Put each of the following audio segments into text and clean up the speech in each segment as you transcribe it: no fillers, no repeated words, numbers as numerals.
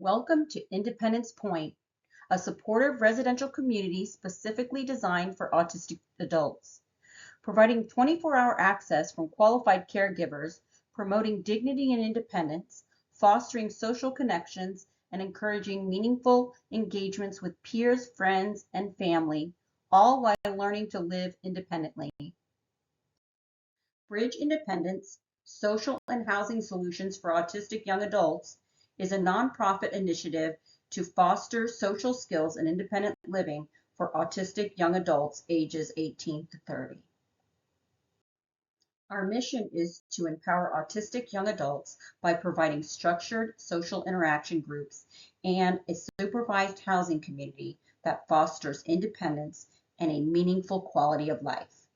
Welcome to Independence Point, a supportive residential community specifically designed for autistic adults, providing 24-hour access from qualified caregivers, promoting dignity and independence, fostering social connections, and encouraging meaningful engagements with peers, friends, and family, all while learning to live independently. Bridge Independence, Social and Housing Solutions for Autistic Young Adults is a nonprofit initiative to foster social skills and independent living for autistic young adults ages 18 to 30. Our mission is to empower autistic young adults by providing structured social interaction groups and a supervised housing community that fosters independence and a meaningful quality of life.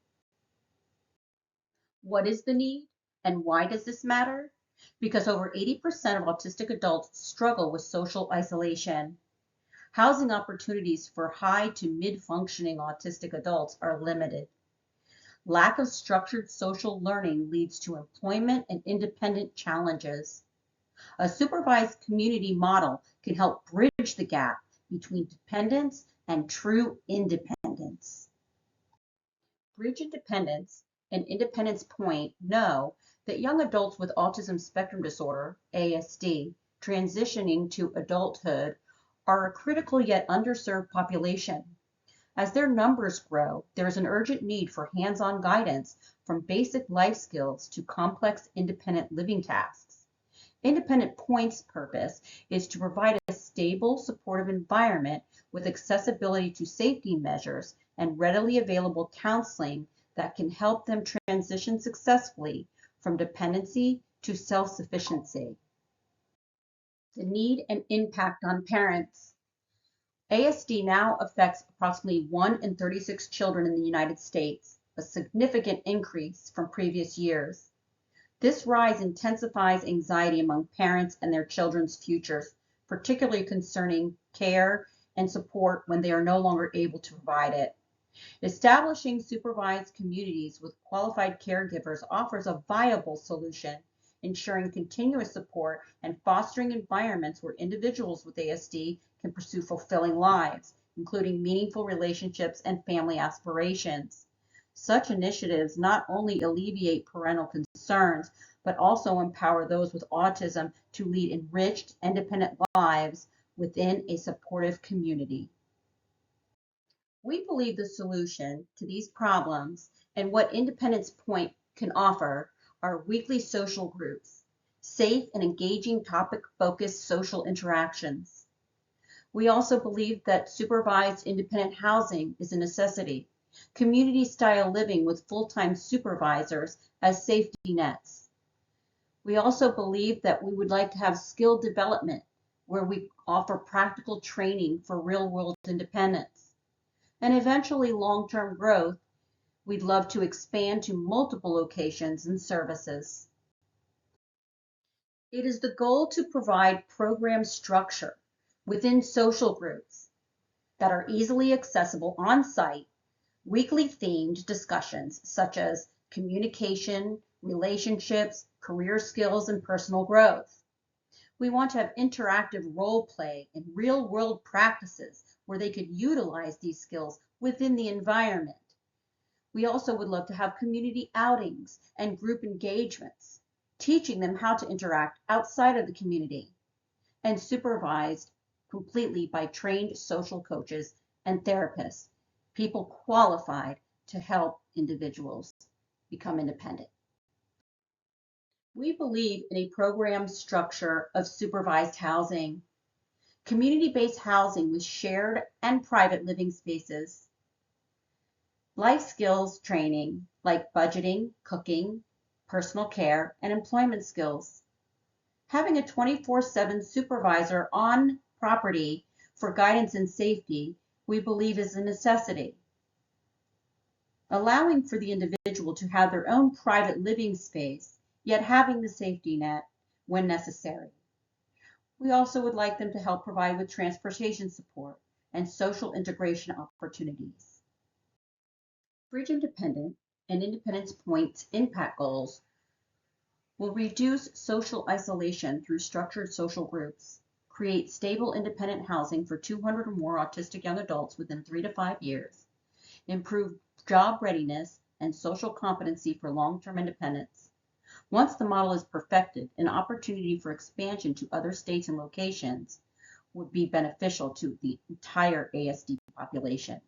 What is the need and why does this matter? Because over 80% of autistic adults struggle with social isolation. Housing opportunities for high to mid-functioning autistic adults are limited. Lack of structured social learning leads to employment and independent challenges. A supervised community model can help bridge the gap between dependence and true independence. Bridge Independence and Independence Point know that young adults with autism spectrum disorder, ASD, transitioning to adulthood are a critical yet underserved population. As their numbers grow, there is an urgent need for hands-on guidance from basic life skills to complex independent living tasks. Independent Point's purpose is to provide a stable, supportive environment with accessibility to safety measures and readily available counseling that can help them transition successfully from dependency to self-sufficiency. The need and impact on parents. ASD now affects approximately 1 in 36 children in the United States, a significant increase from previous years. This rise intensifies anxiety among parents and their children's futures, particularly concerning care and support when they are no longer able to provide it. Establishing supervised communities with qualified caregivers offers a viable solution, ensuring continuous support and fostering environments where individuals with ASD can pursue fulfilling lives, including meaningful relationships and family aspirations. Such initiatives not only alleviate parental concerns, but also empower those with autism to lead enriched, independent lives within a supportive community. We believe the solution to these problems and what Independence Point can offer are weekly social groups, safe and engaging topic-focused social interactions. We also believe that supervised independent housing is a necessity, community-style living with full-time supervisors as safety nets. We also believe that we would like to have skill development where we offer practical training for real-world independence. And eventually long-term growth, we'd love to expand to multiple locations and services. It is the goal to provide program structure within social groups that are easily accessible on-site, weekly themed discussions such as communication, relationships, career skills, and personal growth. We want to have interactive role play and real-world practices where they could utilize these skills within the environment. We also would love to have community outings and group engagements, teaching them how to interact outside of the community and supervised completely by trained social coaches and therapists, people qualified to help individuals become independent. We believe in a program structure of supervised housing, community-based housing with shared and private living spaces, life skills training like budgeting, cooking, personal care, and employment skills. Having a 24/7 supervisor on property for guidance and safety, we believe is a necessity. Allowing for the individual to have their own private living space, yet having the safety net when necessary. We also would like them to help provide with transportation support and social integration opportunities. Bridge Independent and Independence Point's impact goals will reduce social isolation through structured social groups, create stable independent housing for 200 or more autistic young adults within 3 to 5 years, improve job readiness and social competency for long-term independence. Once the model is perfected, an opportunity for expansion to other states and locations would be beneficial to the entire ASD population,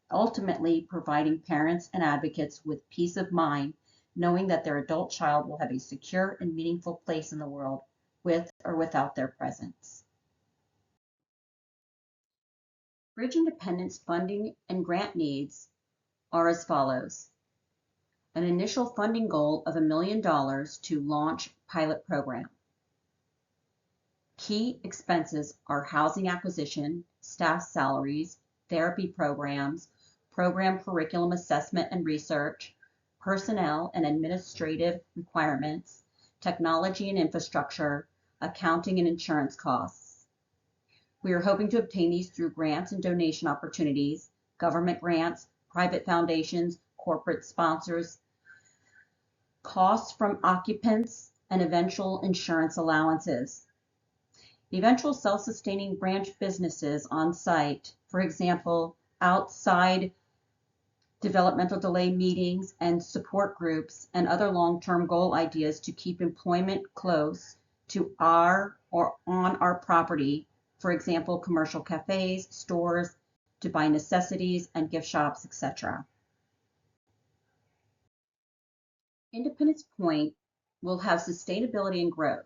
ultimately providing parents and advocates with peace of mind, knowing that their adult child will have a secure and meaningful place in the world with or without their presence. Bridge Independence funding and grant needs are as follows. An initial funding goal of $1 million to launch pilot program. Key expenses are housing acquisition, staff salaries, therapy programs, program curriculum assessment and research, personnel and administrative requirements, technology and infrastructure, accounting and insurance costs. We are hoping to obtain these through grants and donation opportunities, government grants, private foundations, corporate sponsors, costs from occupants, and eventual insurance allowances. Eventual self-sustaining branch businesses on site, for example, outside developmental delay meetings and support groups, and other long-term goal ideas to keep employment close to our or on our property, for example, commercial cafes, stores, to buy necessities and gift shops, etc. Independence Point will have sustainability and growth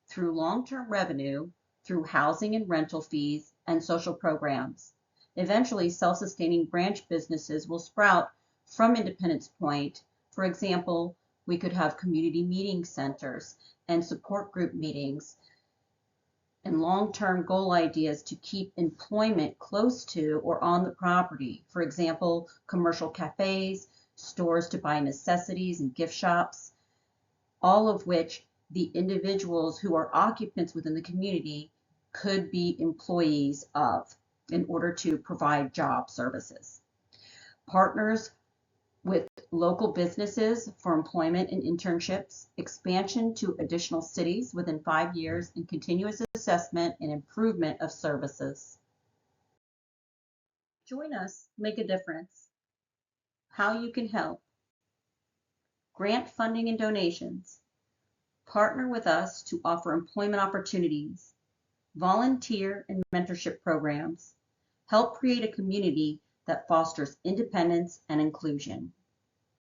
through long-term revenue, through housing and rental fees, and social programs. Eventually, self-sustaining branch businesses will sprout from Independence Point. For example, we could have community meeting centers and support group meetings and long-term goal ideas to keep employment close to or on the property. For example, commercial cafes, stores to buy necessities, and gift shops, all of which the individuals who are occupants within the community could be employees of in order to provide job services. Partners with local businesses for employment and internships, expansion to additional cities within 5 years, and continuous assessment and improvement of services. Join us, make a difference. How you can help. Grant funding and donations. Partner with us to offer employment opportunities, volunteer and mentorship programs, help create a community that fosters independence and inclusion.